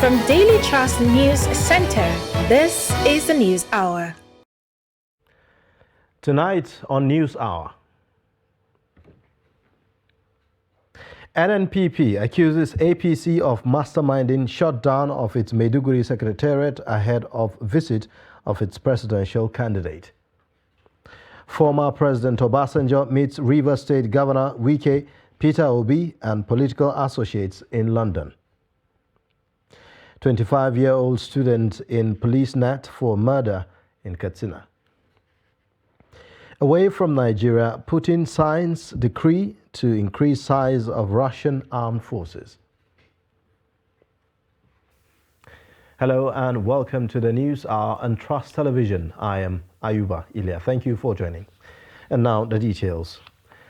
From Daily Trust News Center, this is the News Hour. Tonight on News Hour, NNPP accuses APC of masterminding shutdown of its Maiduguri secretariat ahead of visit of its presidential candidate. Former President Obasanjo meets Rivers State Governor Wike, Peter Obi, and political associates in London. 25-year-old student in police net for murder in Katsina. Away from Nigeria, Putin signs decree to increase size of Russian armed forces. Hello and welcome to the News Hour on Trust Television. I am Ayuba Ilya. Thank you for joining. And now the details.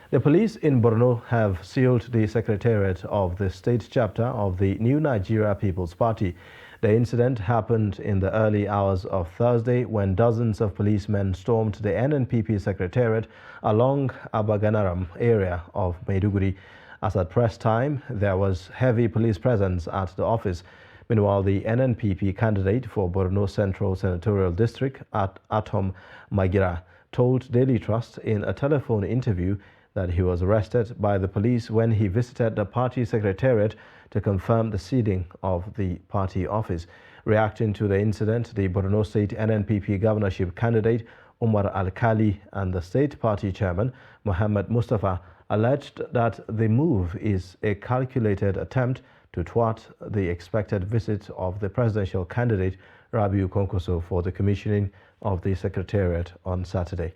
The police in Borno have sealed the secretariat of the state chapter of the New Nigeria People's Party. The incident happened in the early hours of Thursday when dozens of policemen stormed the NNPP secretariat along Abaganaram area of Maiduguri. As at press time, there was heavy police presence at the office. Meanwhile, the NNPP candidate for Borno Central Senatorial District at Atom Magira told Daily Trust in a telephone interview that he was arrested by the police when he visited the party secretariat to confirm the sealing of the party office. Reacting to the incident, the Borno State NNPP governorship candidate Umar Al-Khali and the state party chairman Mohammed Mustafa alleged that the move is a calculated attempt to thwart the expected visit of the presidential candidate Rabiu Kwankwaso for the commissioning of the secretariat on Saturday.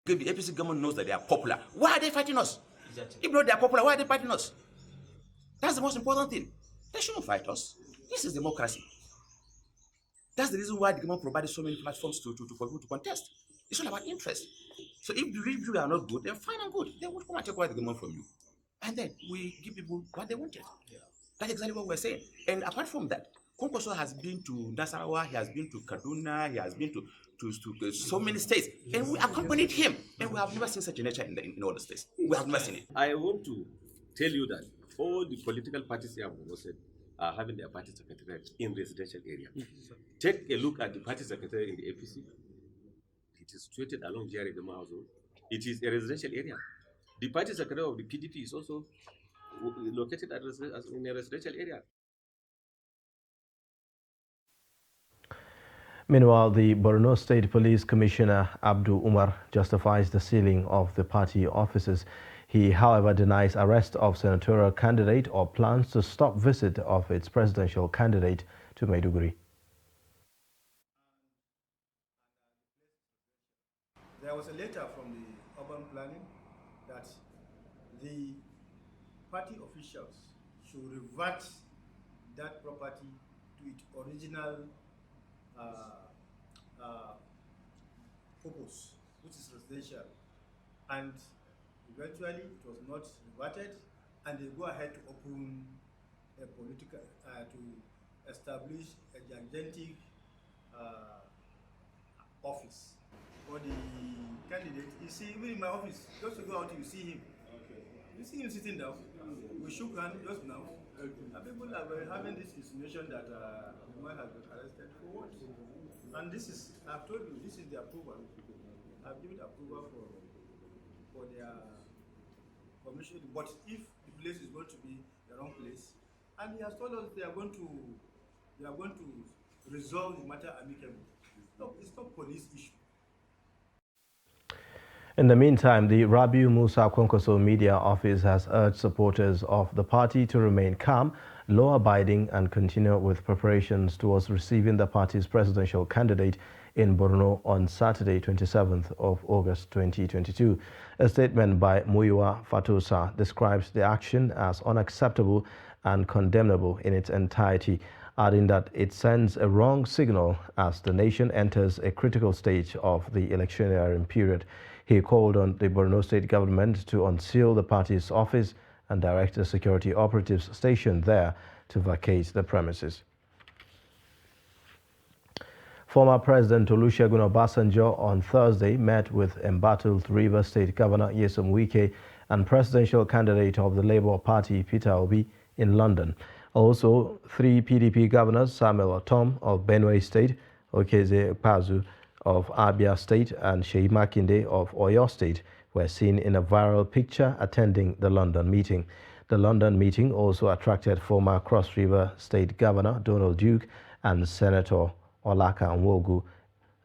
The APC government knows that they are popular. Why are they fighting us? Exactly. If not they are popular, why are they fighting us? That's the most important thing. They shouldn't fight us. This is democracy. That's the reason why the government provided so many platforms for people to contest. It's all about interest. So if the reviews are not good, they're fine and good. They will come and take away the government from you. And then we give people what they wanted. Yeah. That's exactly what we're saying. And apart from that, Kwankwaso has been to Nasarawa, he has been to Kaduna, he has been to so many states, and we accompanied him, and we have never seen such a nature in all the states. We have never seen it. I want to tell you that all the political parties here are having their party secretariat in residential area. Take a look at the party secretariat in the APC. It is situated along Jare Gama House. It is a residential area. The party secretariat of the PDP is also located in a residential area. Meanwhile, the Borno State Police Commissioner Abdu Umar justifies the sealing of the party offices. He, however, denies arrest of senatorial candidate or plans to stop visit of its presidential candidate to Maiduguri. There was a letter from the urban planning that the party officials should revert that property to its original purpose, which is residential, and eventually it was not reverted, and they go ahead to open a political to establish a gigantic office for the candidate. You see, even in my office, just to go out, you see him. Okay. You see him sitting down. We shook hands just now. And people are having this insinuation that the man has been arrested for what? And this is, I've told you, this is the approval. I've given approval for their commission. But if the place is going to be the wrong place, and he has told us they are going to resolve the matter amicably. No, it's not police issue. In the meantime, the Rabiu Musa Kwankwaso Media Office has urged supporters of the party to remain calm, law-abiding and continue with preparations towards receiving the party's presidential candidate in Borno on Saturday, 27th of August 2022. A statement by Muyiwa Fatosa describes the action as unacceptable and condemnable in its entirety, adding that it sends a wrong signal as the nation enters a critical stage of the electioneering period. He called on the Borno State government to unseal the party's office and direct the security operatives stationed there to vacate the premises. Former President Olusegun Obasanjo on Thursday met with embattled Rivers State Governor Nyesom Wike and presidential candidate of the Labour Party Peter Obi in London. Also, 3 PDP governors, Samuel Otom of Benue State, Okeze Pazu of Abia State, and Sheyi Makinde of Oyo State, were seen in a viral picture attending the London meeting. The London meeting also attracted former Cross River State Governor Donald Duke and Senator Olaka Nwogu.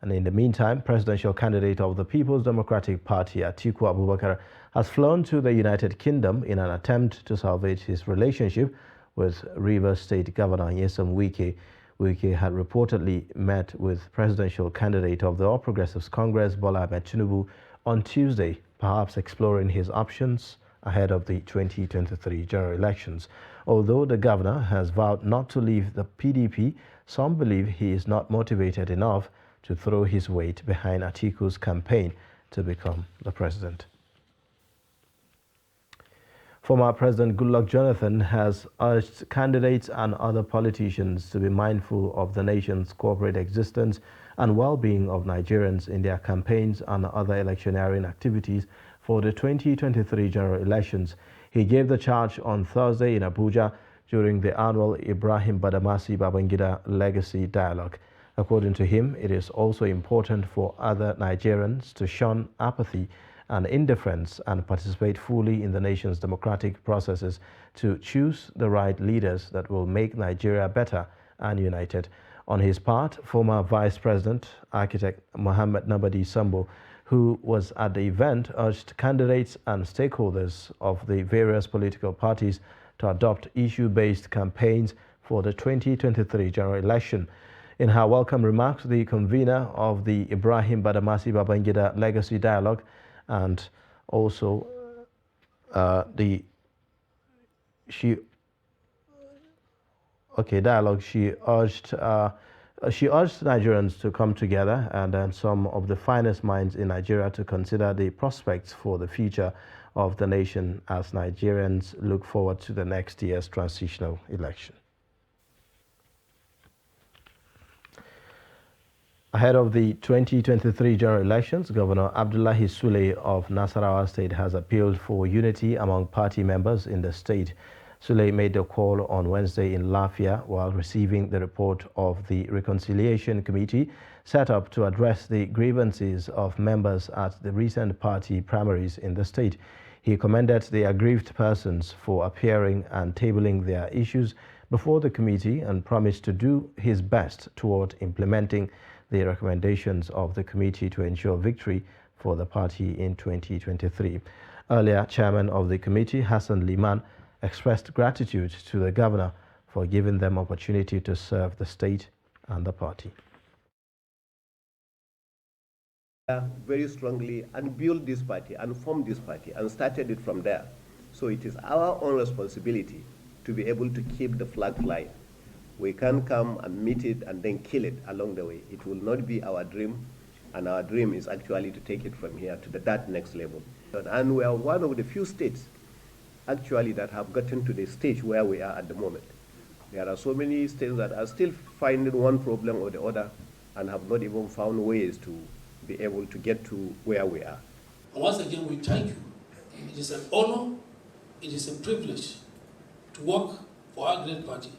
And in the meantime, presidential candidate of the People's Democratic Party, Atiku Abubakar, has flown to the United Kingdom in an attempt to salvage his relationship with Rivers State Governor Nyesom Wike. Wike had reportedly met with presidential candidate of the All Progressives Congress, Bola Ahmed Tinubu, on Tuesday, perhaps exploring his options ahead of the 2023 general elections. Although the governor has vowed not to leave the PDP, some believe he is not motivated enough to throw his weight behind Atiku's campaign to become the president. Former President Goodluck Jonathan has urged candidates and other politicians to be mindful of the nation's corporate existence and well-being of Nigerians in their campaigns and other electioneering activities for the 2023 general elections. He gave the charge on Thursday in Abuja during the annual Ibrahim Badamasi Babangida Legacy Dialogue. According to him, it is also important for other Nigerians to shun apathy and indifference and participate fully in the nation's democratic processes to choose the right leaders that will make Nigeria better and united. On his part, former Vice President, architect Mohammed Nabadi Sambo, who was at the event, urged candidates and stakeholders of the various political parties to adopt issue-based campaigns for the 2023 general election. In her welcome remarks, the convener of the Ibrahim Badamasi Babangida Legacy Dialogue and also she urged Nigerians to come together and then some of the finest minds in Nigeria to consider the prospects for the future of the nation as Nigerians look forward to the next year's transitional election. Ahead of the 2023 general elections, Governor Abdullahi Sule of Nasarawa State has appealed for unity among party members in the state. Sule made the call on Wednesday in Lafia while receiving the report of the Reconciliation Committee set up to address the grievances of members at the recent party primaries in the state. He commended the aggrieved persons for appearing and tabling their issues before the committee and promised to do his best toward implementing the recommendations of the committee to ensure victory for the party in 2023. Earlier, Chairman of the committee, Hassan Liman, expressed gratitude to the governor for giving them opportunity to serve the state and the party. Very strongly and build this party and form this party and started it from there. So it is our own responsibility to be able to keep the flag flying. We can't come and meet it and then kill it along the way. It will not be our dream, and our dream is actually to take it from here to that next level. And we are one of the few states actually that have gotten to the stage where we are at the moment. There are so many states that are still finding one problem or the other and have not even found ways to be able to get to where we are. Once again, we thank you. It is an honor, it is a privilege to work for our great party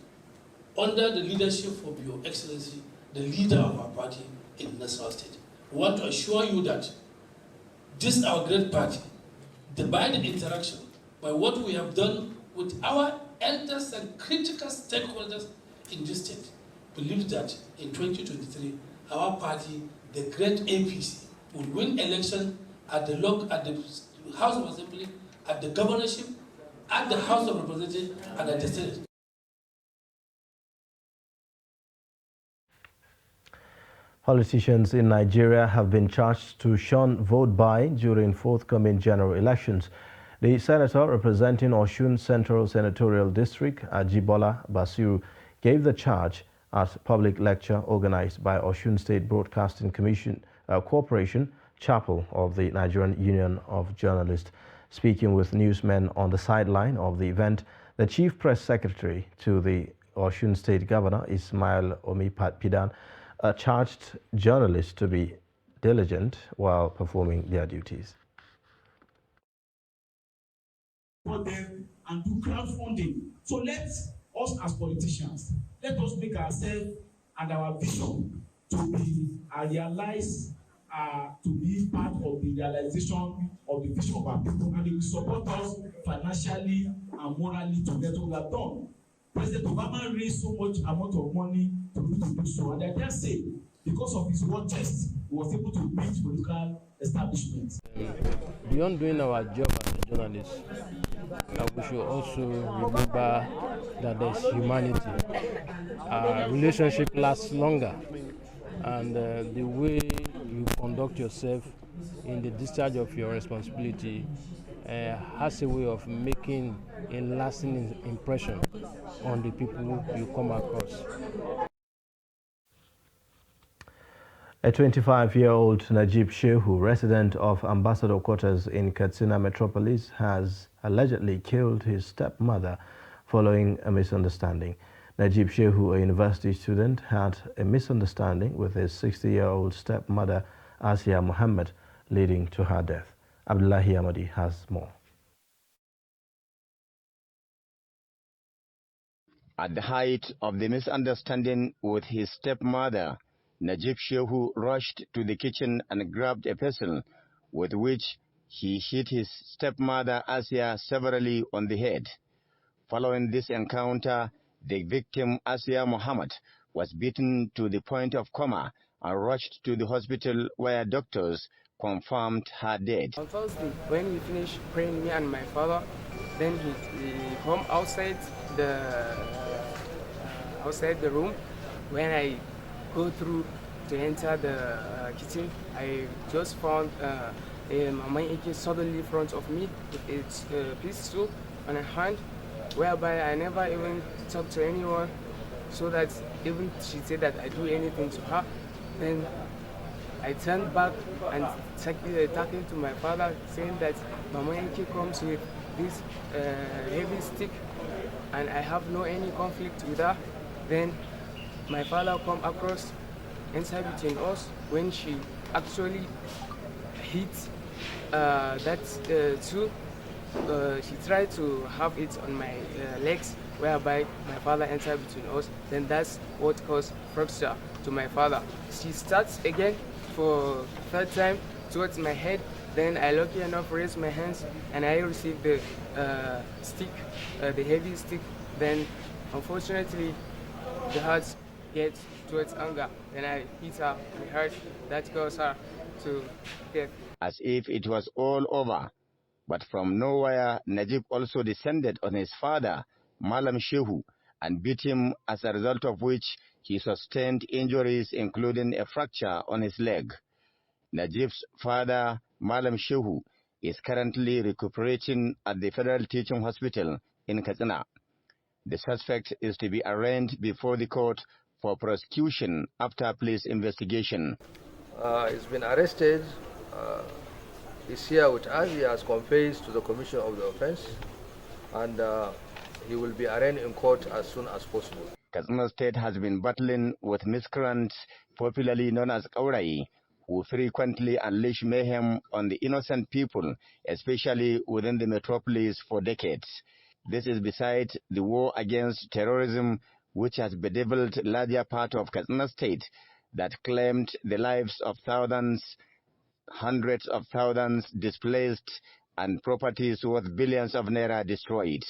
under the leadership of Your Excellency, the leader of our party in Nasarawa State. We want to assure you that this our great party, by the interaction, by what we have done with our elders and critical stakeholders in this state, believe that in 2023, our party, the great APC, will win election at the House of Assembly, at the governorship, at the House of Representatives, and at the Senate. Politicians in Nigeria have been charged to shun vote buying during forthcoming general elections. The senator representing Osun Central Senatorial District, Ajibola Basiru, gave the charge at a public lecture organized by Osun State Broadcasting Corporation, Chapel of the Nigerian Union of Journalists. Speaking with newsmen on the sideline of the event, the chief press secretary to the Osun State Governor, Ismail Omipidan, charged journalists to be diligent while performing their duties. For them and do crowdfunding. So let's us as politicians, let us make ourselves and our vision to be realized, to be part of the realization of the vision of our people, and they will support us financially and morally to get what we have done. President Obama raised so much amount of money to do so, and I can say, because of his war chest, he was able to build political establishments. Beyond doing our job as a journalist, we should also remember that there's humanity. Relationship lasts longer, and the way you conduct yourself in the discharge of your responsibility has a way of making a lasting impression on the people you come across. A 25-year-old Najib Shehu, resident of Ambassador Quarters in Katsina Metropolis, has allegedly killed his stepmother following a misunderstanding. Najib Shehu, a university student, had a misunderstanding with his 60-year-old stepmother, Asia Muhammad, leading to her death. Abdullahi Amadi has more. At the height of the misunderstanding with his stepmother, Najib Shehu rushed to the kitchen and grabbed a pestle with which he hit his stepmother Asia severely on the head. Following this encounter, the victim Asia Muhammad was beaten to the point of coma and rushed to the hospital where doctors confirmed her dead. On Thursday, when we finished praying, me and my father, then he come outside the room. When I go through to enter the kitchen, I just found Mama Ike suddenly in front of me with its pistol on her hand, whereby I never even talked to anyone, so that even she said that I do anything to her. Then I turned back and talking to my father, saying that Mama Ike comes with this heavy stick and I have no any conflict with her. Then my father come across inside between us when she actually hit that too. She tried to have it on my legs, whereby my father entered between us. Then that's what caused fracture to my father. She starts again for third time towards my head. Then I lucky enough raised my hands and I received the stick, the heavy stick. Then unfortunately the heart gets towards anger. Then I hit her in the heart. That caused her to death. As if it was all over. But from nowhere, Najib also descended on his father, Malam Shehu, and beat him, as a result of which he sustained injuries including a fracture on his leg. Najib's father, Malam Shehu, is currently recuperating at the Federal Teaching Hospital in Katsina. The suspect is to be arraigned before the court for prosecution after police investigation. He's been arrested. He's here with us. He has confessed to the commission of the offense, and he will be arraigned in court as soon as possible. Katsina State has been battling with miscreants, popularly known as Kaurai, who frequently unleash mayhem on the innocent people, especially within the metropolis, for decades. This is besides the war against terrorism, which has bedeviled larger part of Katsina State, that claimed the lives of thousands, hundreds of thousands displaced, and properties worth billions of naira destroyed.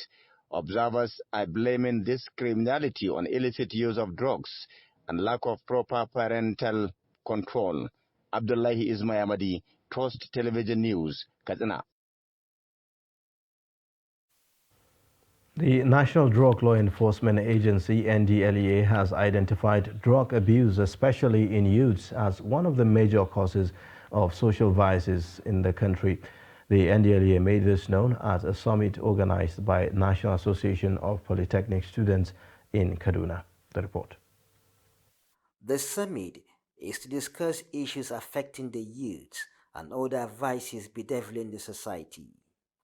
Observers are blaming this criminality on illicit use of drugs and lack of proper parental control. Abdullahi Ismail, Trust Television News, Katsina. The National Drug Law Enforcement Agency, NDLEA, has identified drug abuse, especially in youths, as one of the major causes of social vices in the country. The NDLEA made this known at a summit organized by National Association of Polytechnic Students in Kaduna. The report. The summit is to discuss issues affecting the youth and other vices bedeviling the society.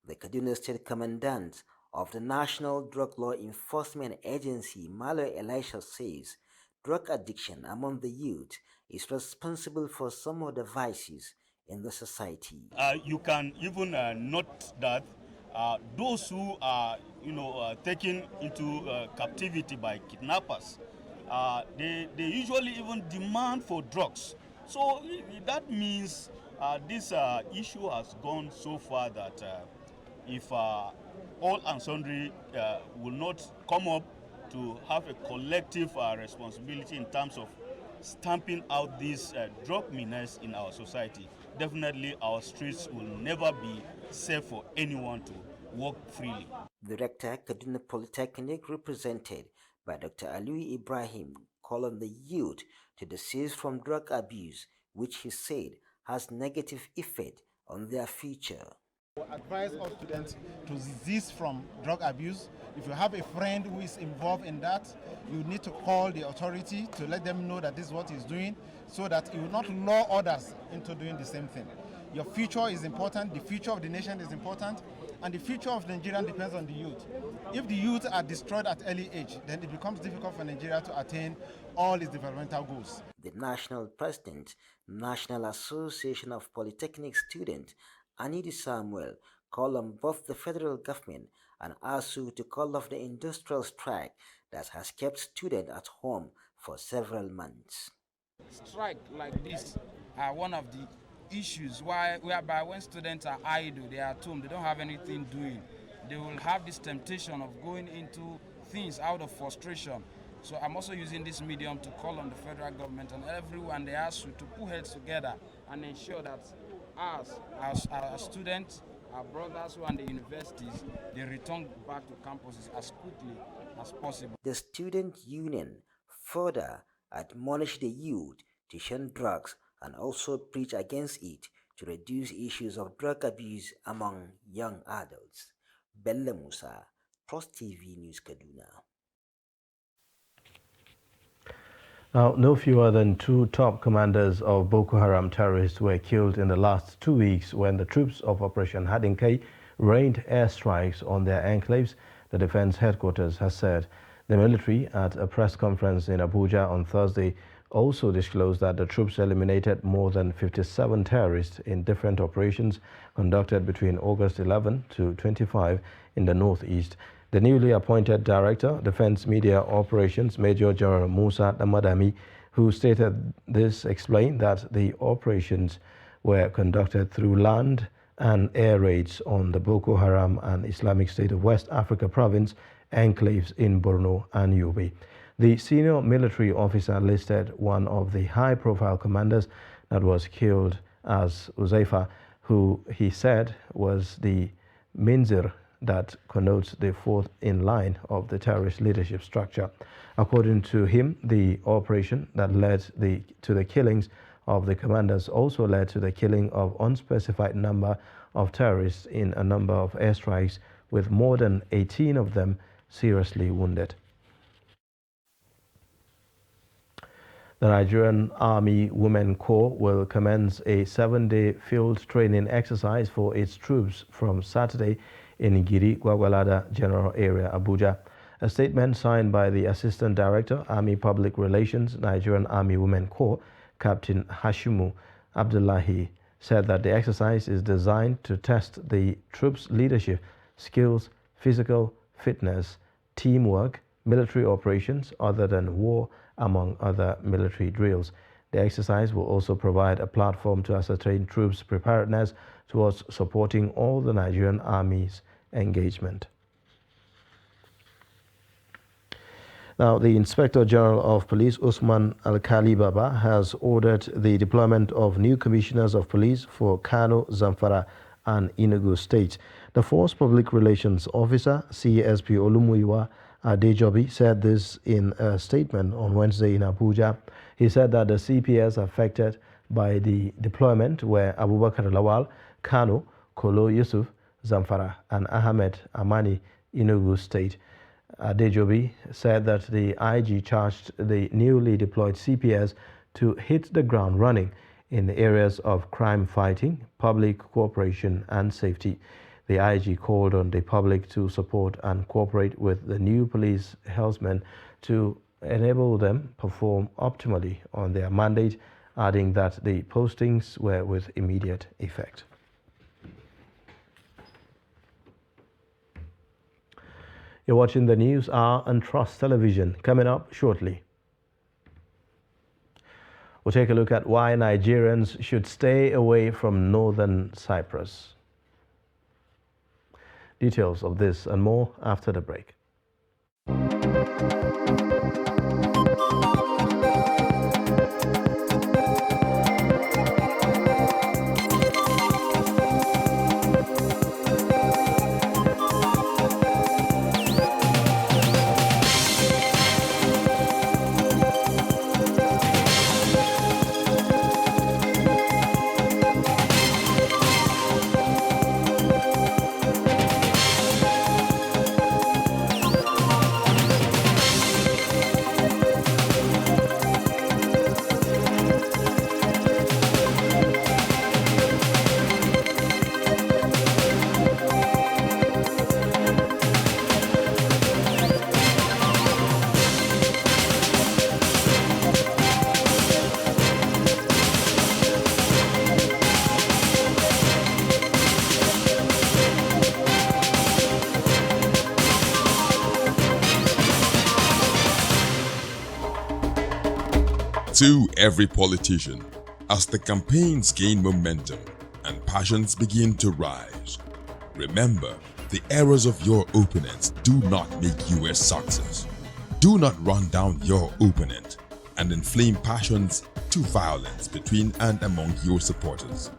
The Kaduna State Commandant of the National Drug Law Enforcement Agency, Malo Elisha, says drug addiction among the youth is responsible for some of the vices in the society. You can even note that those who are taken into captivity by kidnappers, they usually even demand for drugs. So that means this issue has gone so far that if all and sundry will not come up to have a collective responsibility in terms of stamping out this drug menace in our society, definitely our streets will never be safe for anyone to walk freely. Director Kaduna Polytechnic, represented by Dr. Aliyu Ibrahim, called on the youth to desist from drug abuse, which he said has negative effect on their future. I advise all students to desist from drug abuse. If you have a friend who is involved in that, you need to call the authority to let them know that this is what he's doing, so that he will not lure others into doing the same thing. Your future is important, the future of the nation is important, and the future of Nigeria depends on the youth. If the youth are destroyed at early age, then it becomes difficult for Nigeria to attain all its developmental goals. The national president, National Association of Polytechnic Students, Anidi Samuel, called on both the federal government and ASU to call off the industrial strike that has kept students at home for several months. Strike like this are one of the issues whereby when students are idle, they are at home, they don't have anything doing, they will have this temptation of going into things out of frustration. So I'm also using this medium to call on the federal government and everyone they ask you to put heads together and ensure that our students, our brothers who are in the universities, they return back to campuses as quickly as possible. The student union further admonished the youth to shun drugs and also preach against it to reduce issues of drug abuse among young adults. Bella Musa, Trust TV News, Kaduna. Now, no fewer than 2 top commanders of Boko Haram terrorists were killed in the last 2 weeks when the troops of Operation Hadinkai rained airstrikes on their enclaves, the defense headquarters has said. The military, at a press conference in Abuja on Thursday, also disclosed that the troops eliminated more than 57 terrorists in different operations conducted between August 11 to 25 in the northeast. The newly appointed Director, Defense Media Operations, Major General Musa Damadami, who stated this, explained that the operations were conducted through land and air raids on the Boko Haram and Islamic State of West Africa province enclaves in Borno and Yobe. The senior military officer listed one of the high-profile commanders that was killed as Uzaifa, who he said was the Minzir that connotes the fourth in line of the terrorist leadership structure. According to him, the operation that led to the killings of the commanders also led to the killing of unspecified number of terrorists in a number of airstrikes, with more than 18 of them seriously wounded. The Nigerian Army Women Corps will commence a 7-day field training exercise for its troops from Saturday in Giri Gwagwalada General Area, Abuja. A statement signed by the Assistant Director, Army Public Relations, Nigerian Army Women Corps, Captain Hashimu Abdullahi, said that the exercise is designed to test the troops' leadership skills, physical fitness, teamwork, military operations other than war, among other military drills. The exercise will also provide a platform to ascertain troops' preparedness towards supporting all the Nigerian Army's engagement. Now, the Inspector General of Police, Usman Al-Khali Baba, has ordered the deployment of new commissioners of police for Kano, Zamfara, and Enugu states. The Force Public Relations Officer, CSP Olumuyiwa Adejobi, said this in a statement on Wednesday in Abuja. He said that the CPS affected by the deployment were Abubakar Lawal, Kano, Kolo Yusuf, Zamfara, and Ahmed Amani, Enugu State. Adejobi said that the IG charged the newly deployed CPS to hit the ground running in the areas of crime fighting, public cooperation, and safety. The IG called on the public to support and cooperate with the new police helmsmen to enable them perform optimally on their mandate, adding that the postings were with immediate effect. You're watching the News Hour on Trust Television. Coming up shortly, we'll take a look at why Nigerians should stay away from northern Cyprus. Details of this and more after the break. To every politician, as the campaigns gain momentum and passions begin to rise, remember, the errors of your opponents do not make you a success. Do not run down your opponent and inflame passions to violence between and among your supporters.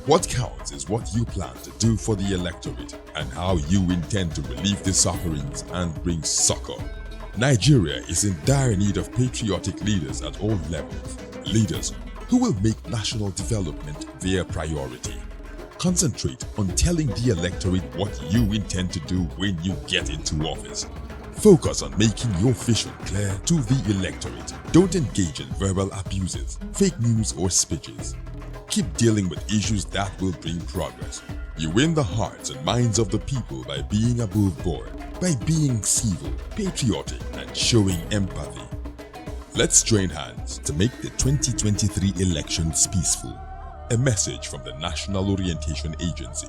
What counts is what you plan to do for the electorate and how you intend to relieve the sufferings and bring succor. Nigeria is in dire need of patriotic leaders at all levels, leaders who will make national development their priority. Concentrate on telling the electorate what you intend to do when you get into office. Focus on making your vision clear to the electorate. Don't engage in verbal abuses, fake news or speeches. Keep dealing with issues that will bring progress. You win the hearts and minds of the people by being above board, by being civil, patriotic, and showing empathy. Let's join hands to make the 2023 elections peaceful. A message from the National Orientation Agency.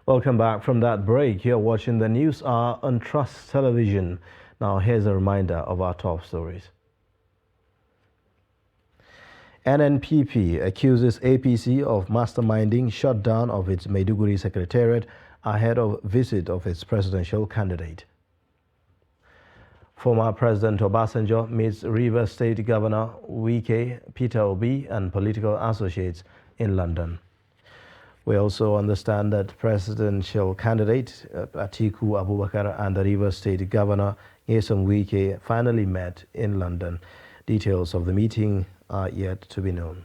Welcome back from that break. You're watching the News Hour on Trust Television. Now here's a reminder of our top stories. NNPP accuses APC of masterminding shutdown of its Maiduguri secretariat ahead of visit of its presidential candidate. Former President Obasanjo meets Rivers State Governor Wike, Peter Obi, and political associates in London. We also understand that presidential candidate Atiku Abubakar and the Rivers State Governor Nyesom Wike finally met in London. Details of the meeting are yet to be known.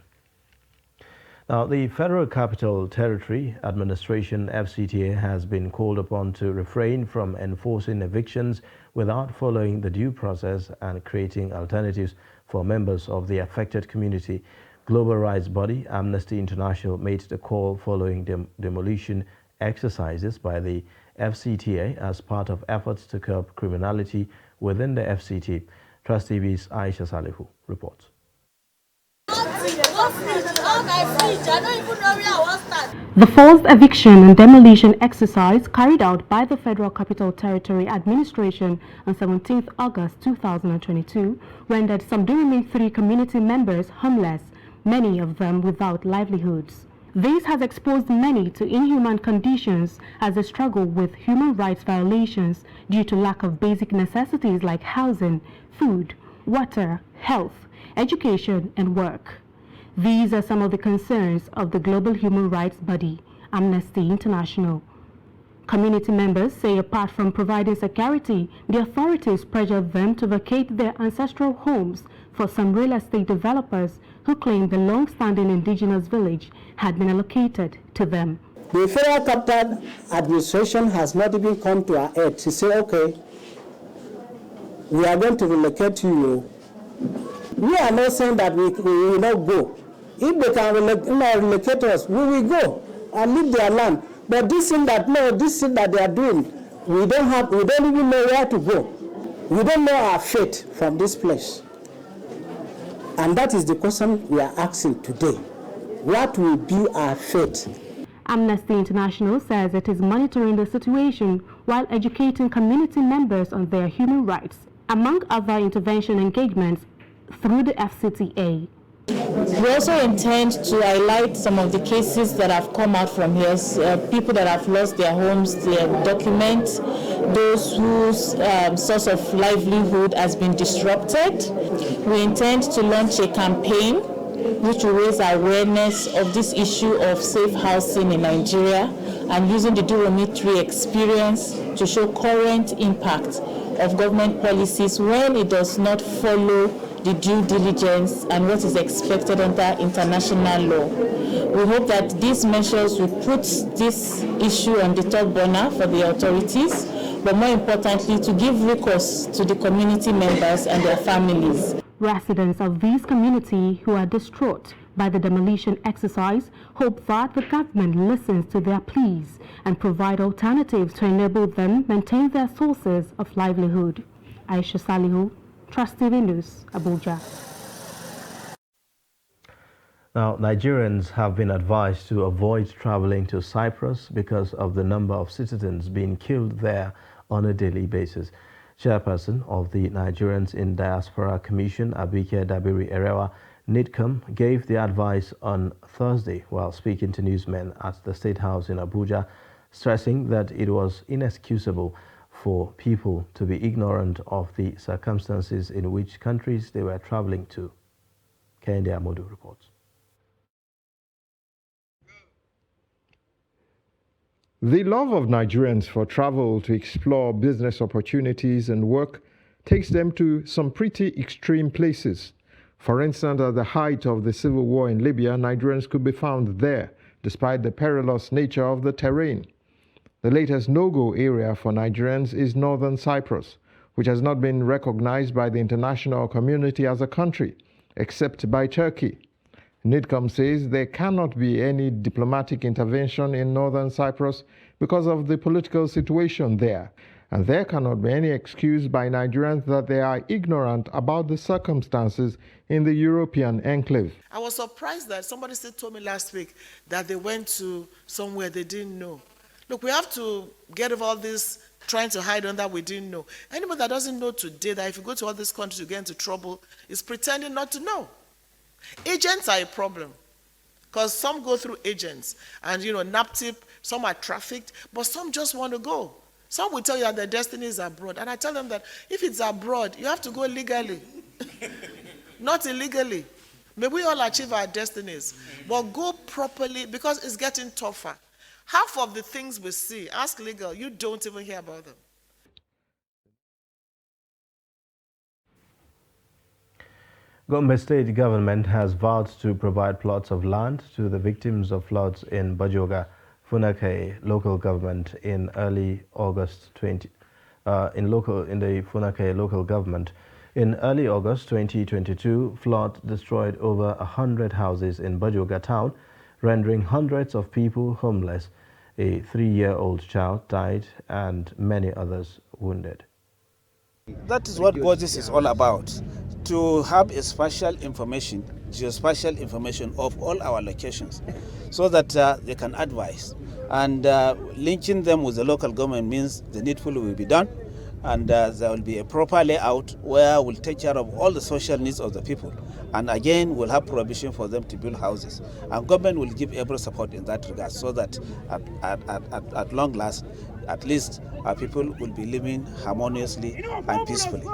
Now, the Federal Capital Territory Administration (FCTA) has been called upon to refrain from enforcing evictions without following the due process and creating alternatives for members of the affected community. Global rights body Amnesty International made the call following demolition exercises by the FCTA as part of efforts to curb criminality within the FCT. Trust TV's Aisha Salihu reports. The forced eviction and demolition exercise carried out by the Federal Capital Territory Administration on 17th August 2022 rendered some 3 community members homeless, many of them without livelihoods. This has exposed many to inhuman conditions as they struggle with human rights violations due to lack of basic necessities like housing, food, water, health, education, and work. These are some of the concerns of the global human rights body, Amnesty International. Community members say apart from providing security, the authorities pressured them to vacate their ancestral homes for some real estate developers who claim the long-standing indigenous village had been allocated to them. The Federal Capital Administration has not even come to our aid to say, okay, we are going to relocate you. We are not saying that we will not go. If they can relocate us, we will go and leave their land. But this thing that they are doing, we don't even know where to go. We don't know our fate from this place. And that is the question we are asking today. What will be our fate? Amnesty International says it is monitoring the situation while educating community members on their human rights, among other intervention engagements through the FCTA. We also intend to highlight some of the cases that have come out from here, people that have lost their homes, document those whose source of livelihood has been disrupted. We intend to launch a campaign which will raise awareness of this issue of safe housing in Nigeria and using the Durometry experience to show current impact of government policies when it does not follow the due diligence and what is expected under international law. We hope that these measures will put this issue on the top burner for the authorities, but more importantly, to give recourse to the community members and their families. Residents of these communities who are distraught by the demolition exercise hope that the government listens to their pleas and provide alternatives to enable them maintain their sources of livelihood. Aisha Salihu, Trust TV News, Abuja. Now, Nigerians have been advised to avoid traveling to Cyprus because of the number of citizens being killed there on a daily basis. Chairperson of the Nigerians in Diaspora Commission, Abike Dabiri Erewa NIDCOM, gave the advice on Thursday while speaking to newsmen at the State House in Abuja, stressing that it was inexcusable for people to be ignorant of the circumstances in which countries they were traveling to. Kende Amodu reports. The love of Nigerians for travel to explore business opportunities and work takes them to some pretty extreme places. For instance, at the height of the civil war in Libya, Nigerians could be found there, despite the perilous nature of the terrain. The latest no-go area for Nigerians is northern Cyprus, which has not been recognized by the international community as a country, except by Turkey. NIDCOM says there cannot be any diplomatic intervention in northern Cyprus because of the political situation there, and there cannot be any excuse by Nigerians that they are ignorant about the circumstances in the European enclave. I was surprised that somebody told me last week that they went to somewhere they didn't know. Look, we have to get over all this trying to hide under we didn't know. Anybody that doesn't know today that if you go to all these countries you get into trouble is pretending not to know. Agents are a problem because some go through agents and, NAPTIP, some are trafficked, but some just want to go. Some will tell you that their destiny is abroad. And I tell them that if it's abroad, you have to go legally, not illegally. May we all achieve our destinies, but go properly because it's getting tougher. Half of the things we see, ask legal, you don't even hear about them. Gombe State government has vowed to provide plots of land to the victims of floods in Bajoga, Funake local government in early August 20. In the Funake local government, in early August 2022, flood destroyed over 100 houses in Bajoga town, rendering hundreds of people homeless. A 3-year-old child died and many others wounded. That is what GODIS is all about, to have a spatial information, geospatial information of all our locations so that they can advise. And linking them with the local government means the needful will be done, and there will be a proper layout where we'll take care of all the social needs of the people. And again, we'll have provision for them to build houses. And government will give every support in that regard so that at long last, at least our people will be living harmoniously and peacefully.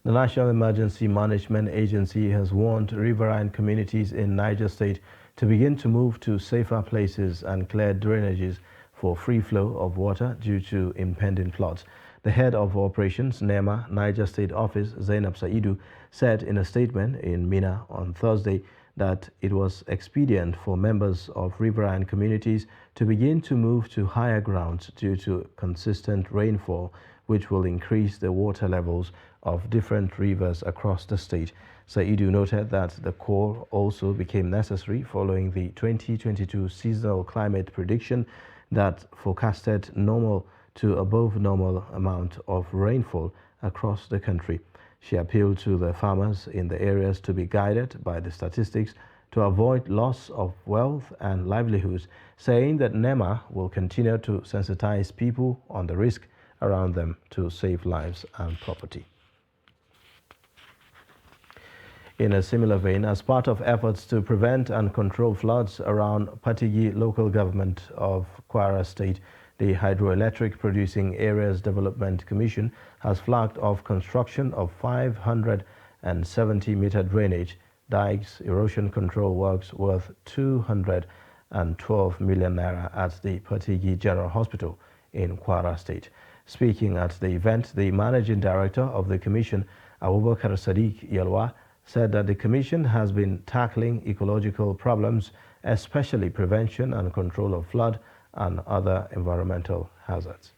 The National Emergency Management Agency has warned riverine communities in Niger State to begin to move to safer places and clear drainages for free flow of water due to impending floods. The head of operations, NEMA, Niger State Office, Zainab Saidu, said in a statement in Mina on Thursday that it was expedient for members of riverine communities to begin to move to higher grounds due to consistent rainfall, which will increase the water levels of different rivers across the state. Saidu noted that the call also became necessary following the 2022 seasonal climate prediction that forecasted normal to above normal amount of rainfall across the country. She appealed to the farmers in the areas to be guided by the statistics to avoid loss of wealth and livelihoods, saying that NEMA will continue to sensitize people on the risk around them to save lives and property. In a similar vein, as part of efforts to prevent and control floods around Patigi local government of Kwara State, the Hydroelectric Producing Areas Development Commission has flagged off construction of 570-meter drainage, dikes, erosion control works worth 212 million naira at the Patigi General Hospital in Kwara State. Speaking at the event, the managing director of the commission, Abubakar Sadiq Yalwa, said that the commission has been tackling ecological problems, especially prevention and control of flood and other environmental hazards.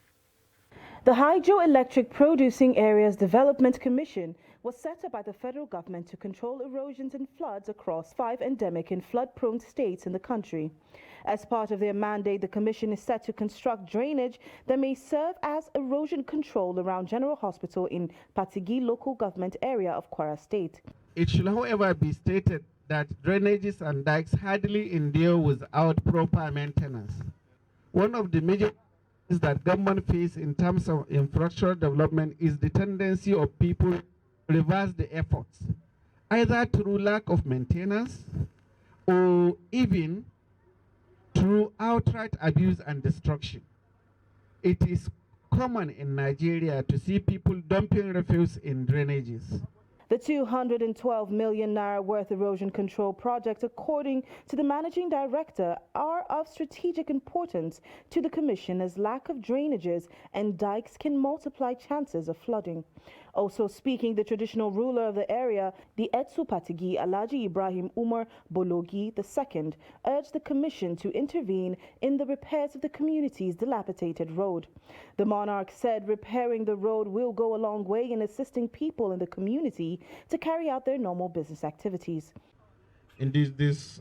The Hydroelectric Producing Areas Development Commission was set up by the federal government to control erosions and floods across 5 endemic and flood-prone states in the country. As part of their mandate, the commission is set to construct drainage that may serve as erosion control around General Hospital in Patigi local government area of Kwara State. It should, however, be stated that drainages and dikes hardly endure without proper maintenance. One of the major things that government face in terms of infrastructure development is the tendency of people to reverse the efforts, either through lack of maintenance or even through outright abuse and destruction. It is common in Nigeria to see people dumping refuse in drainages. The 212 million naira worth erosion control project, according to the managing director, are of strategic importance to the commission as lack of drainages and dikes can multiply chances of flooding. Also speaking, the traditional ruler of the area, the Etsu Patigi Alhaji Ibrahim Umar Bologi II, urged the commission to intervene in the repairs of the community's dilapidated road. The monarch said repairing the road will go a long way in assisting people in the community to carry out their normal business activities. Indeed, this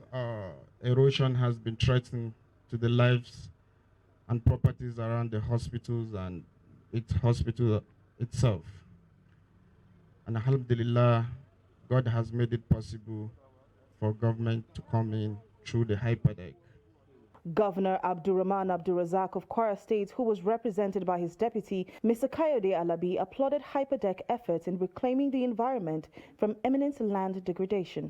erosion has been threatening to the lives and properties around the hospitals and its hospital itself. And alhamdulillah, God has made it possible for government to come in through the hyperdeck. Governor Abdurrahman Abdurrazak of Kwara State, who was represented by his deputy, Mr. Kayode Alabi, applauded hyperdeck efforts in reclaiming the environment from imminent land degradation.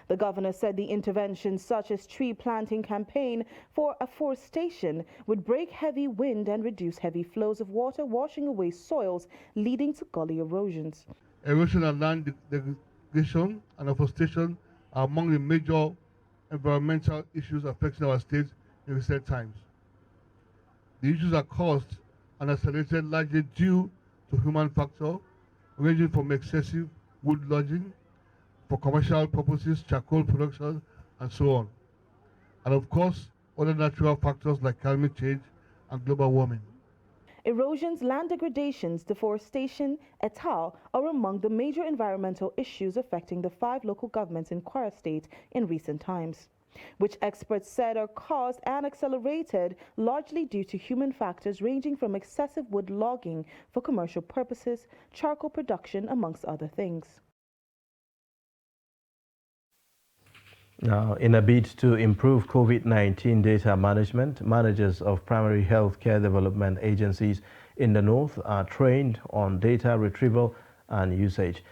The governor said the interventions such as tree planting campaign for afforestation would break heavy wind and reduce heavy flows of water washing away soils, leading to gully erosions. Erosion and land degradation and afforestation are among the major environmental issues affecting our state in recent times. The issues are caused and accelerated largely due to human factor, ranging from excessive wood logging for commercial purposes, charcoal production, and so on. And of course, other natural factors like climate change and global warming. Erosions, land degradations, deforestation, et al. Are among the major environmental issues affecting the 5 local governments in Kwara State in recent times, which experts said are caused and accelerated largely due to human factors ranging from excessive wood logging for commercial purposes, charcoal production, amongst other things. Now, in a bid to improve COVID-19 data management, managers of primary health care development agencies in the north are trained on data retrieval and usage.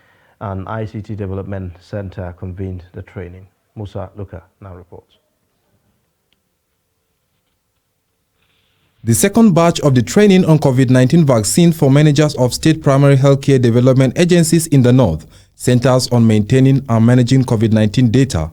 An ICT Development Center convened the training. Musa Luka now reports. The second batch of the training on COVID-19 vaccine for managers of state primary healthcare development agencies in the north centers on maintaining and managing COVID-19 data.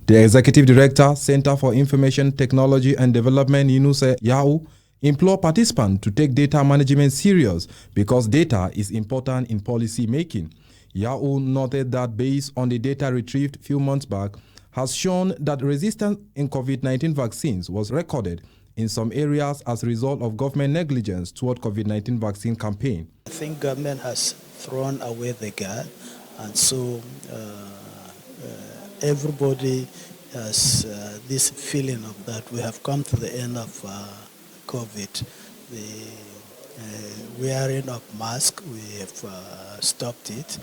The Executive Director, Center for Information Technology and Development, Yunus Yau, implored participants to take data management serious because data is important in policy making. Yau noted that based on the data retrieved a few months back, has shown that resistance in COVID-19 vaccines was recorded in some areas as a result of government negligence toward COVID-19 vaccine campaign. I think government has thrown away the guard, and so everybody has this feeling of that we have come to the end of COVID. The wearing of masks, we have stopped it.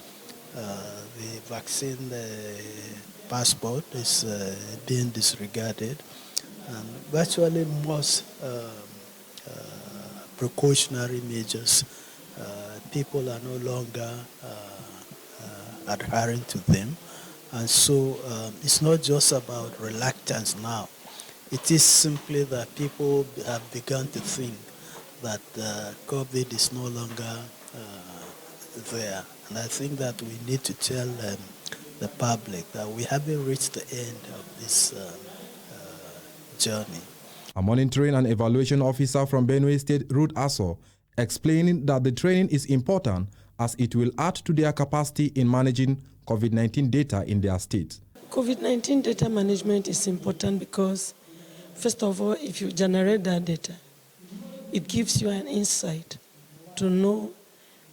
the vaccine passport is being disregarded, and virtually most precautionary measures, people are no longer adhering to them. And so it's not just about reluctance now. It is simply that people have begun to think that COVID is no longer there. And I think that we need to tell the public that we haven't reached the end of this journey. A monitoring and evaluation officer from Benue State, Ruth Aso, explaining that the training is important as it will add to their capacity in managing COVID-19 data in their state. COVID-19 data management is important because, first of all, if you generate that data, it gives you an insight to know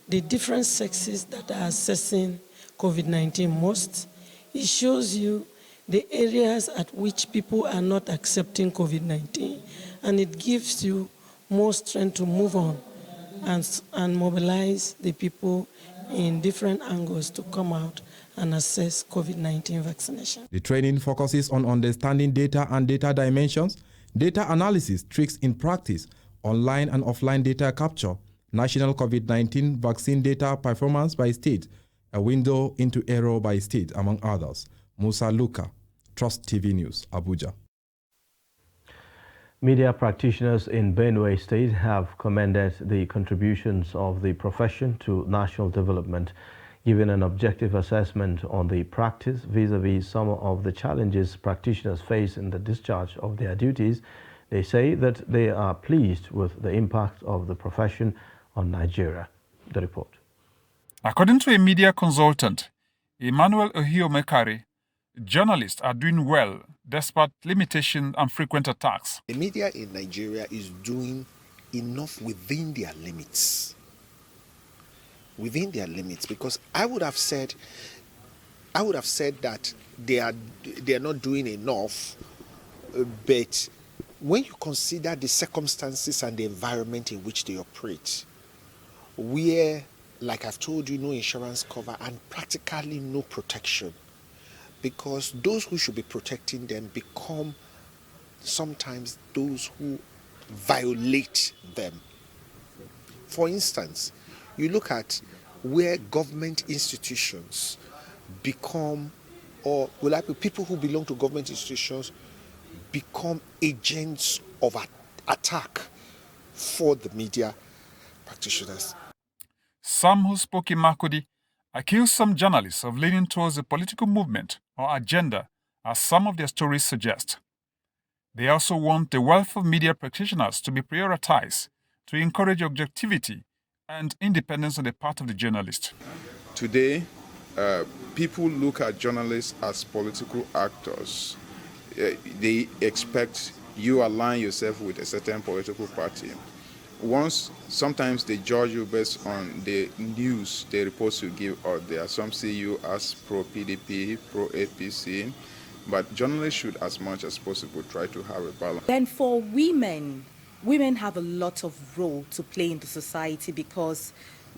the different sexes that are assessing COVID-19 most. It shows you the areas at which people are not accepting COVID-19, and it gives you more strength to move on and mobilize the people in different angles to come out and assess COVID-19 vaccination. The training focuses on understanding data and data dimensions, data analysis, tricks in practice, online and offline data capture, national COVID-19 vaccine data performance by state, a window into error by state, among others. Musa Luka, Trust TV News, Abuja. Media practitioners in Benue State have commended the contributions of the profession to national development, giving an objective assessment on the practice vis-a-vis some of the challenges practitioners face in the discharge of their duties. They say that they are pleased with the impact of the profession on Nigeria. The report. According to a media consultant, Emmanuel Ohiomekari, journalists are doing well despite limitations and frequent attacks. The media in Nigeria is doing enough within their limits. Within their limits, because I would have said that they are not doing enough, but when you consider the circumstances and the environment in which they operate, where, like I've told you, no insurance cover and practically no protection, because those who should be protecting them become sometimes those who violate them. For instance, you look at where government institutions become, or people who belong to government institutions become agents of attack for the media practitioners. Some who spoke in Makurdi accused some journalists of leaning towards a political movement or agenda, as some of their stories suggest. They also want the wealth of media practitioners to be prioritized to encourage objectivity and independence on the part of the journalist. Today, people look at journalists as political actors. They expect you align yourself with a certain political party. Sometimes they judge you based on the news, the reports you give out there. Some see you as pro-PDP, pro-APC, but journalists should, as much as possible, try to have a balance. Then for women have a lot of role to play in the society, because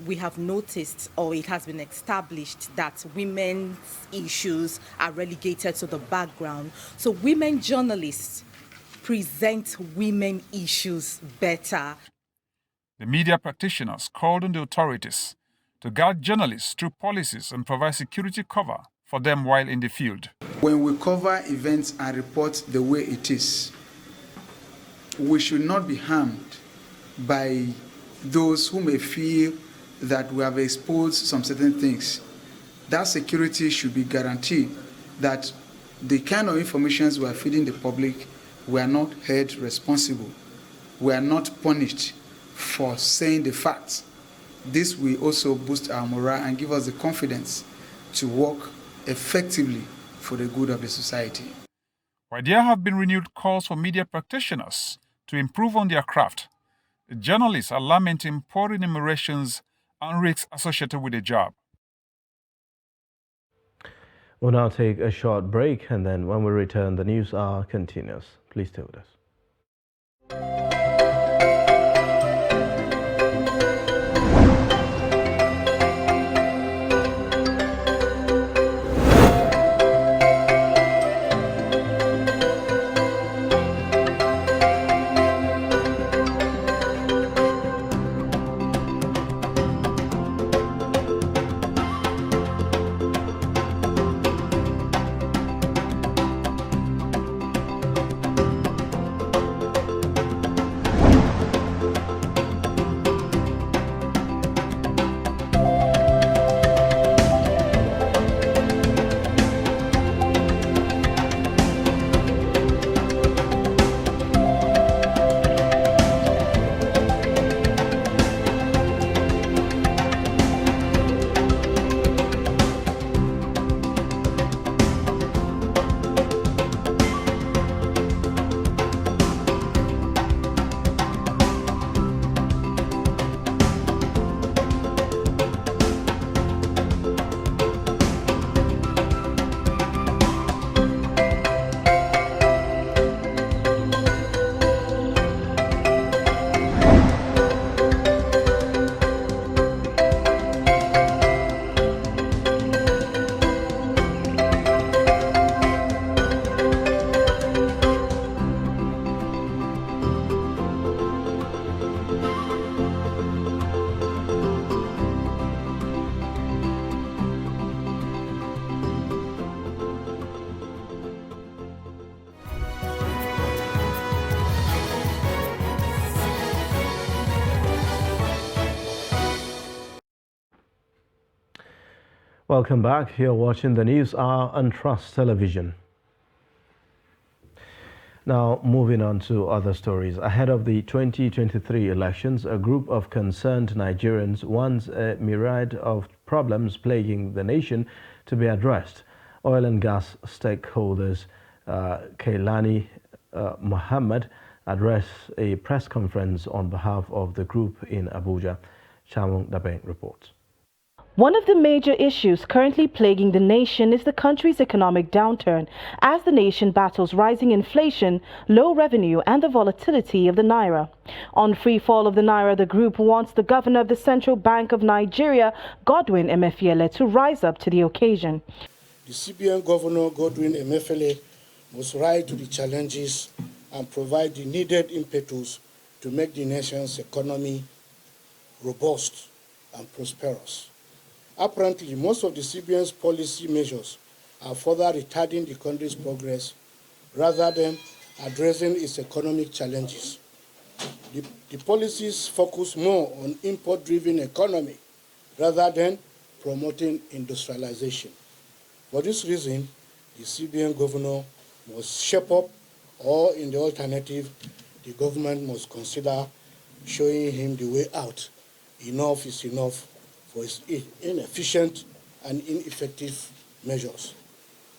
we have noticed, or it has been established, that women's issues are relegated to the background. So women journalists present women issues better. The media practitioners called on the authorities to guide journalists through policies and provide security cover for them while in the field. When we cover events and report the way it is, we should not be harmed by those who may feel that we have exposed some certain things. That security should be guaranteed, that the kind of information we are feeding the public, we are not held responsible. We are not punished for saying the facts. This will also boost our morale and give us the confidence to work effectively for the good of the society. While there have been renewed calls for media practitioners to improve on their craft, journalists are lamenting poor remunerations and risks associated with the job. We'll now take a short break, and then when we return, the news hour continues. Please stay with us. Welcome back. You're watching the News Hour on Trust Television. Now, moving on to other stories. Ahead of the 2023 elections, a group of concerned Nigerians wants a myriad of problems plaguing the nation to be addressed. Oil and gas stakeholders Kailani Mohammed addressed a press conference on behalf of the group in Abuja. Chamung Dabeng reports. One of the major issues currently plaguing the nation is the country's economic downturn, as the nation battles rising inflation, low revenue and the volatility of the naira. On free fall of the naira, the group wants the governor of the Central Bank of Nigeria, Godwin Emefiele, to rise up to the occasion. The CBN Governor, Godwin Emefiele, must rise to the challenges and provide the needed impetus to make the nation's economy robust and prosperous. Apparently, most of the CBN's policy measures are further retarding the country's progress rather than addressing its economic challenges. The policies focus more on import-driven economy rather than promoting industrialization. For this reason, the CBN governor must shape up, or in the alternative, the government must consider showing him the way out. Enough is enough for its inefficient and ineffective measures.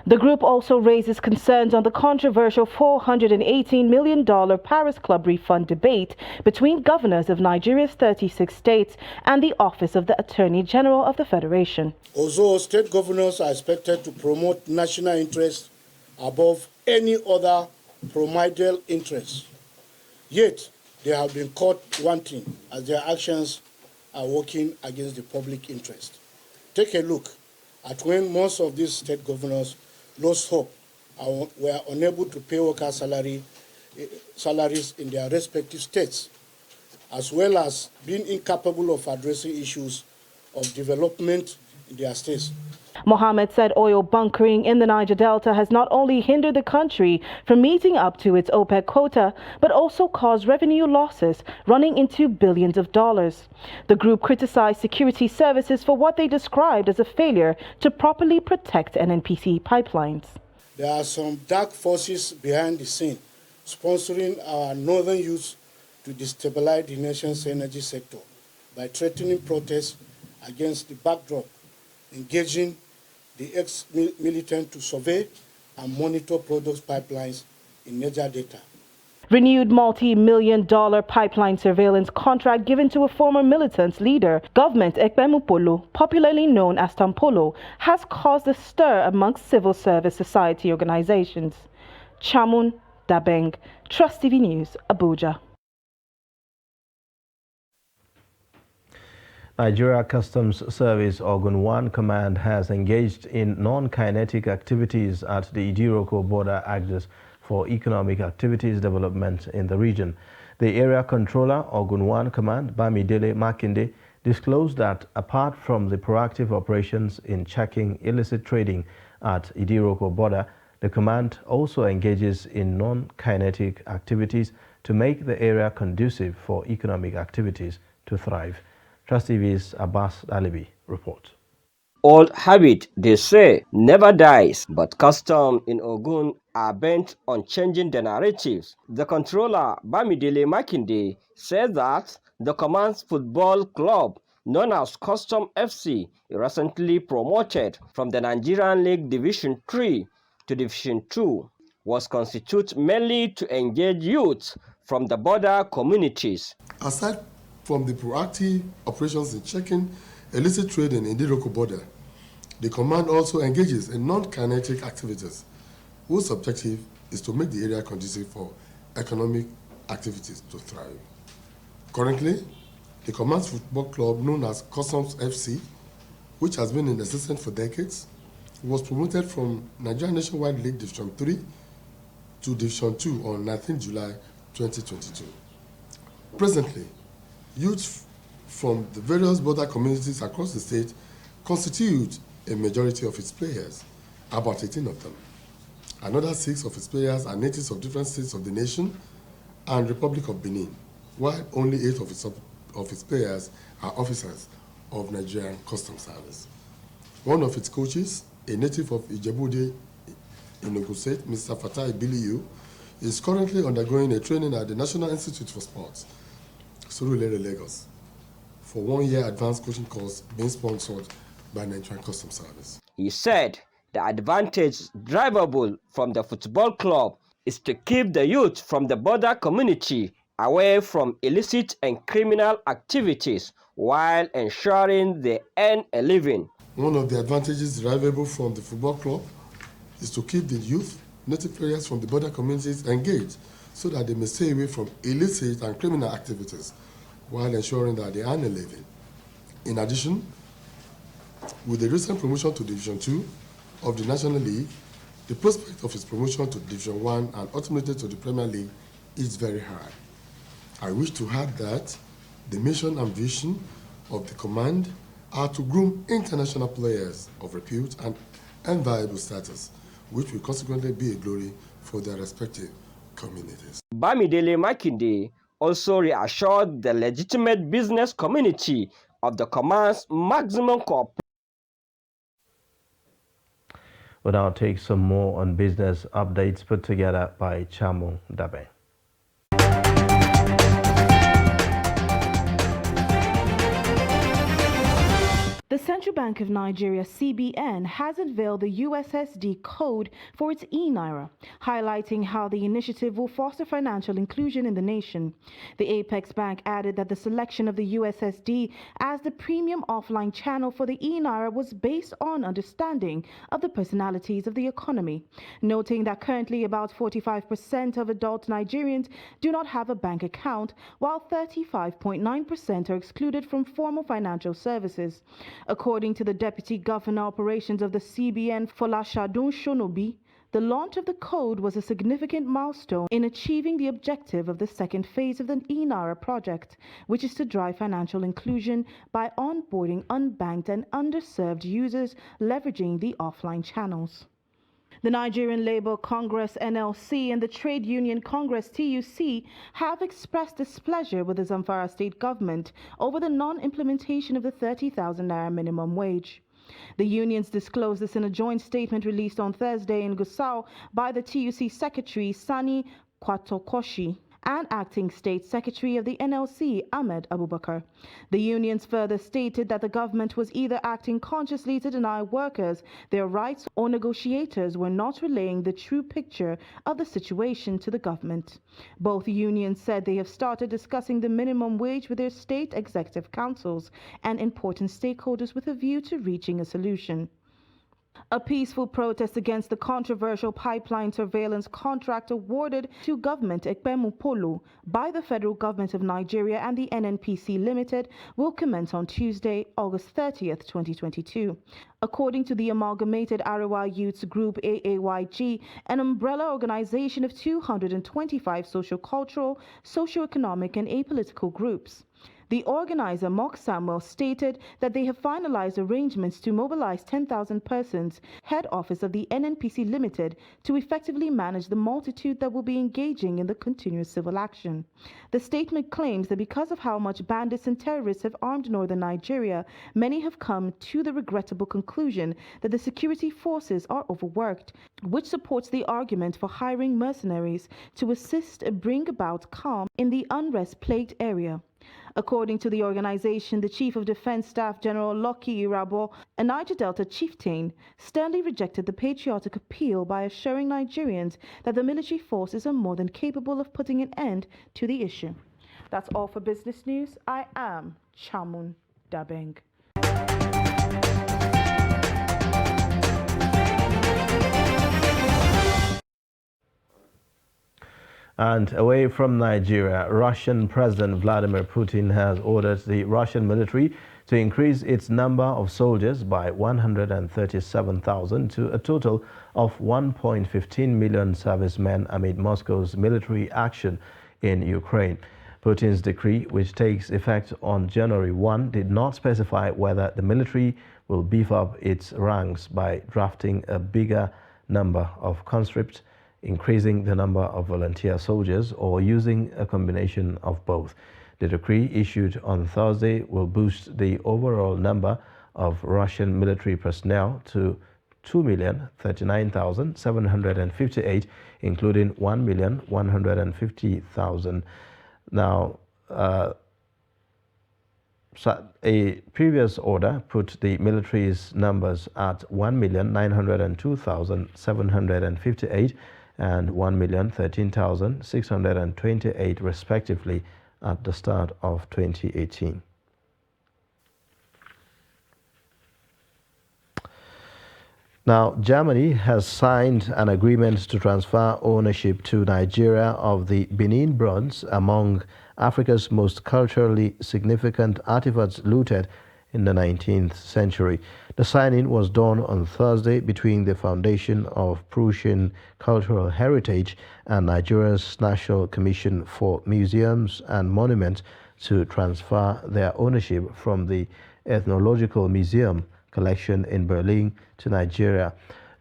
The group also raises concerns on the controversial $418 million Paris Club refund debate between governors of Nigeria's 36 states and the Office of the Attorney General of the Federation. Although state governors are expected to promote national interests above any other primordial interests, yet they have been caught wanting as their actions are working against the public interest. Take a look at when most of these state governors lost hope and were unable to pay workers' salaries in their respective states, as well as being incapable of addressing issues of development in their states. Mohammed said oil bunkering in the Niger Delta has not only hindered the country from meeting up to its OPEC quota, but also caused revenue losses running into billions of dollars. The group criticized security services for what they described as a failure to properly protect NNPC pipelines. There are some dark forces behind the scene, sponsoring our northern youth to destabilize the nation's energy sector by threatening protests against the backdrop, engaging the ex-militant to survey and monitor products pipelines in Niger Delta. Renewed multi-million-dollar pipeline surveillance contract given to a former militant leader, Government Ekpemupolo, popularly known as Tampolo, has caused a stir amongst civil service society organizations. Chamun Dabeng, Trust TV News, Abuja. Nigeria Customs Service Ogun 1 Command has engaged in non-kinetic activities at the Idiroko border axis for economic activities development in the region. The area controller, Ogun 1 Command, Bamidele Makinde, disclosed that apart from the proactive operations in checking illicit trading at Idiroko border, the command also engages in non-kinetic activities to make the area conducive for economic activities to thrive. Trust TV's Abbas Alibi report. Old habit, they say, never dies, but customs in Ogun are bent on changing the narratives. The controller, Bamidele Makinde, said that the command's football club, known as Custom FC, recently promoted from the Nigerian League Division 3 to Division 2, was constituted mainly to engage youth from the border communities. Aside from the proactive operations in checking illicit trade in Idiroko border, the command also engages in non-kinetic activities, whose objective is to make the area conducive for economic activities to thrive. Currently, the command's football club, known as Customs FC, which has been in existence for decades, was promoted from Nigerian Nationwide League Division 3 to Division 2 on 19 July 2022. Presently, youth from the various border communities across the state constitute a majority of its players, about 18 of them. Another 6 of its players are natives of different states of the nation and Republic of Benin, while only 8 of its players are officers of Nigerian Customs Service. One of its coaches, a native of Ijebu-Ode in Ogun State, Mr. Fatai Biliyu, is currently undergoing a training at the National Institute for Sports, Surulere, Lagos, for 1 year advanced coaching course being sponsored by Nigerian Customs Service. He said the advantage derivable from the football club is to keep the youth from the border community away from illicit and criminal activities while ensuring they earn a living. One of the advantages derivable from the football club is to keep the youth, native players from the border communities engaged so that they may stay away from illicit and criminal activities while ensuring that they earn a living. In addition, with the recent promotion to Division 2 of the National League, the prospect of its promotion to Division 1 and ultimately to the Premier League is very high. I wish to add that the mission and vision of the command are to groom international players of repute and enviable status, which will consequently be a glory for their respective communities. Bamidele Makinde also reassured the legitimate business community of the command's maximum cooperation. We'll now take some more on business updates put together by Chamu Dabe. The Central Bank of Nigeria, CBN, has unveiled the USSD code for its e-Naira, highlighting how the initiative will foster financial inclusion in the nation. The Apex Bank added that the selection of the USSD as the premium offline channel for the e-Naira was based on understanding of the personalities of the economy, noting that currently about 45% of adult Nigerians do not have a bank account, while 35.9% are excluded from formal financial services. According to the Deputy Governor Operations of the CBN, Folashadun Shonobi, the launch of the code was a significant milestone in achieving the objective of the second phase of the e-Naira project, which is to drive financial inclusion by onboarding unbanked and underserved users leveraging the offline channels. The Nigerian Labour Congress NLC and the Trade Union Congress TUC have expressed displeasure with the Zamfara state government over the non-implementation of the 30,000 naira minimum wage. The unions disclosed this in a joint statement released on Thursday in Gusau by the TUC Secretary Sani Kwatokoshi and Acting State Secretary of the NLC, Ahmed Abubakar. The unions further stated that the government was either acting consciously to deny workers their rights or negotiators were not relaying the true picture of the situation to the government. Both unions said they have started discussing the minimum wage with their state executive councils and important stakeholders with a view to reaching a solution. A peaceful protest against the controversial pipeline surveillance contract awarded to government Ekpemu Polo by the federal government of Nigeria and the NNPC Limited will commence on Tuesday, August 30th, 2022. According to the Amalgamated Arewa Youths Group AAYG, an umbrella organization of 225 socio-cultural, socio-economic and apolitical groups. The organizer, Mock Samuel, stated that they have finalized arrangements to mobilize 10,000 persons, head office of the NNPC Limited, to effectively manage the multitude that will be engaging in the continuous civil action. The statement claims that because of how much bandits and terrorists have armed northern Nigeria, many have come to the regrettable conclusion that the security forces are overworked, which supports the argument for hiring mercenaries to assist and bring about calm in the unrest-plagued area. According to the organization, the Chief of Defense Staff General Lucky Irabo, a Niger Delta chieftain, sternly rejected the patriotic appeal by assuring Nigerians that the military forces are more than capable of putting an end to the issue. That's all for business news. I am Chamun Dabeng. And away from Nigeria, Russian President Vladimir Putin has ordered the Russian military to increase its number of soldiers by 137,000 to a total of 1.15 million servicemen amid Moscow's military action in Ukraine. Putin's decree, which takes effect on January 1, did not specify whether the military will beef up its ranks by drafting a bigger number of conscripts, increasing the number of volunteer soldiers, or using a combination of both. The decree issued on Thursday will boost the overall number of Russian military personnel to 2,039,758, including 1,150,000. Now, a previous order put the military's numbers at 1,902,758 and 1,013,628 respectively at the start of 2018. Now, Germany has signed an agreement to transfer ownership to Nigeria of the Benin bronze, among Africa's most culturally significant artifacts looted in the 19th century. The signing was done on Thursday between the Foundation of Prussian Cultural Heritage and Nigeria's National Commission for Museums and Monuments to transfer their ownership from the Ethnological Museum collection in Berlin to Nigeria.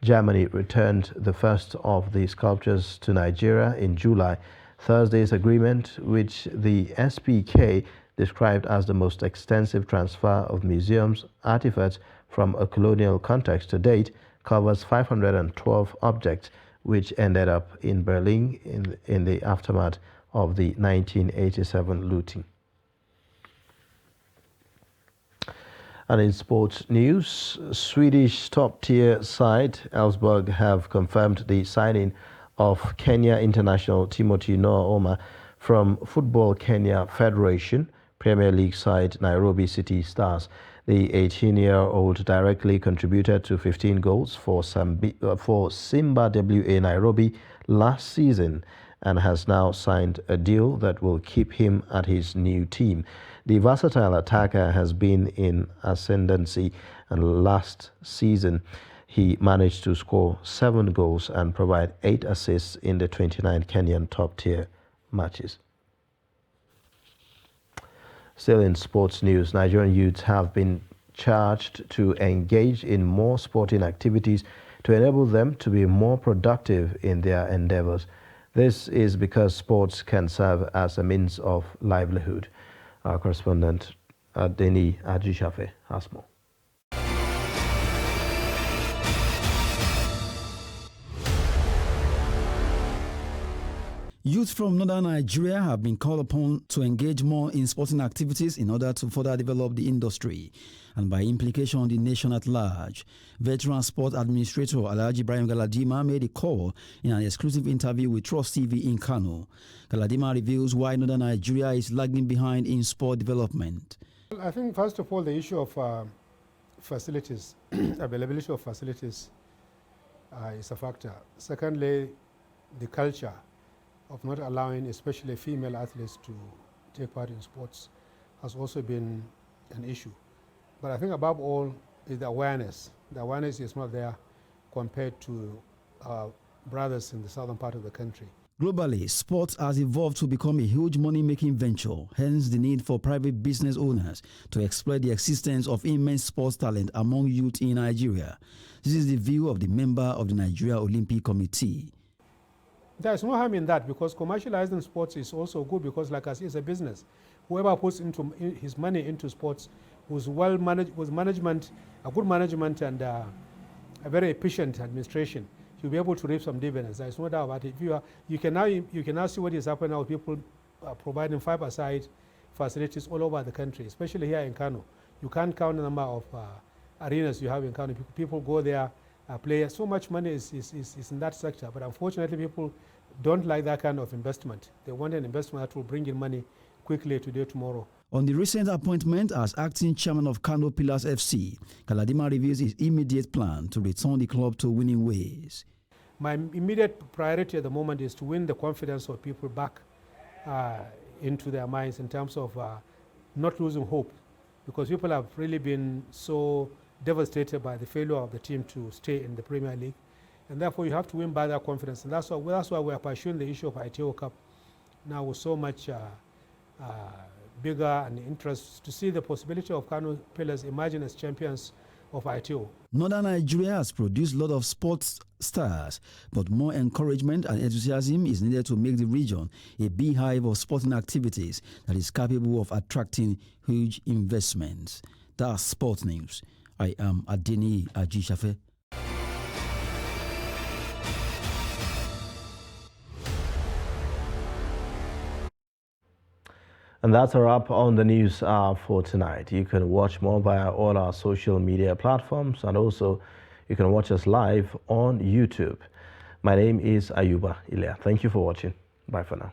Germany returned the first of the sculptures to Nigeria in July. Thursday's agreement, which the SPK described as the most extensive transfer of museums artifacts from a colonial context to date, covers 512 objects which ended up in Berlin in the aftermath of the 1987 looting. And in sports news, Swedish top-tier side Elfsborg have confirmed the signing of Kenya international Timothy Noah Oma from Football Kenya Federation Premier League side Nairobi City Stars. The 18-year-old directly contributed to 15 goals for Simba WA Nairobi last season and has now signed a deal that will keep him at his new team. The versatile attacker has been in ascendancy, and last season he managed to score 7 goals and provide 8 assists in the 29 Kenyan top-tier matches. Still in sports news, Nigerian youths have been charged to engage in more sporting activities to enable them to be more productive in their endeavors. This is because sports can serve as a means of livelihood. Our correspondent Deni Ajishafe has more. Youth from northern Nigeria have been called upon to engage more in sporting activities in order to further develop the industry and by implication the nation at large. Veteran Sport Administrator Alhaji Ibrahim Galadima made a call in an exclusive interview with Trust TV in Kano. Galadima reveals why northern Nigeria is lagging behind in sport development. Well, I think first of all the issue of facilities, availability of facilities is a factor. Secondly, the culture of not allowing especially female athletes to take part in sports has also been an issue. But I think above all is the awareness. The awareness is not there compared to our brothers in the southern part of the country. Globally, sports has evolved to become a huge money-making venture, hence the need for private business owners to exploit the existence of immense sports talent among youth in Nigeria. This is the view of the member of the Nigeria Olympic Committee. There's no harm in that because commercializing sports is also good because, like I said, it's a business. Whoever puts his money into sports who's well managed, with management, a good management and a very efficient administration, you'll be able to reap some dividends. There's no doubt about it. You can now see what is happening now with people providing 5-a-side facilities all over the country, especially here in Kano. You can't count the number of arenas you have in Kano. People go there, play. So much money is in that sector, but unfortunately people don't like that kind of investment. They want an investment that will bring in money quickly today, tomorrow. On the recent appointment as acting chairman of Kano Pillars FC, Galadima reveals his immediate plan to return the club to winning ways. My immediate priority at the moment is to win the confidence of people back into their minds in terms of not losing hope, because people have really been so devastated by the failure of the team to stay in the Premier League, and therefore you have to win by that confidence, and that's why we are pursuing the issue of ITO Cup now with so much bigger and interest to see the possibility of Kano Pillars emerging as champions of ITO. Northern Nigeria has produced a lot of sports stars, but more encouragement and enthusiasm is needed to make the region a beehive of sporting activities that is capable of attracting huge investments. That's Sport News. I am Adeni Ajishafe. And that's a wrap on the news for tonight. You can watch more via all our social media platforms, and also you can watch us live on YouTube. My name is Ayuba Ilya. Thank you for watching. Bye for now.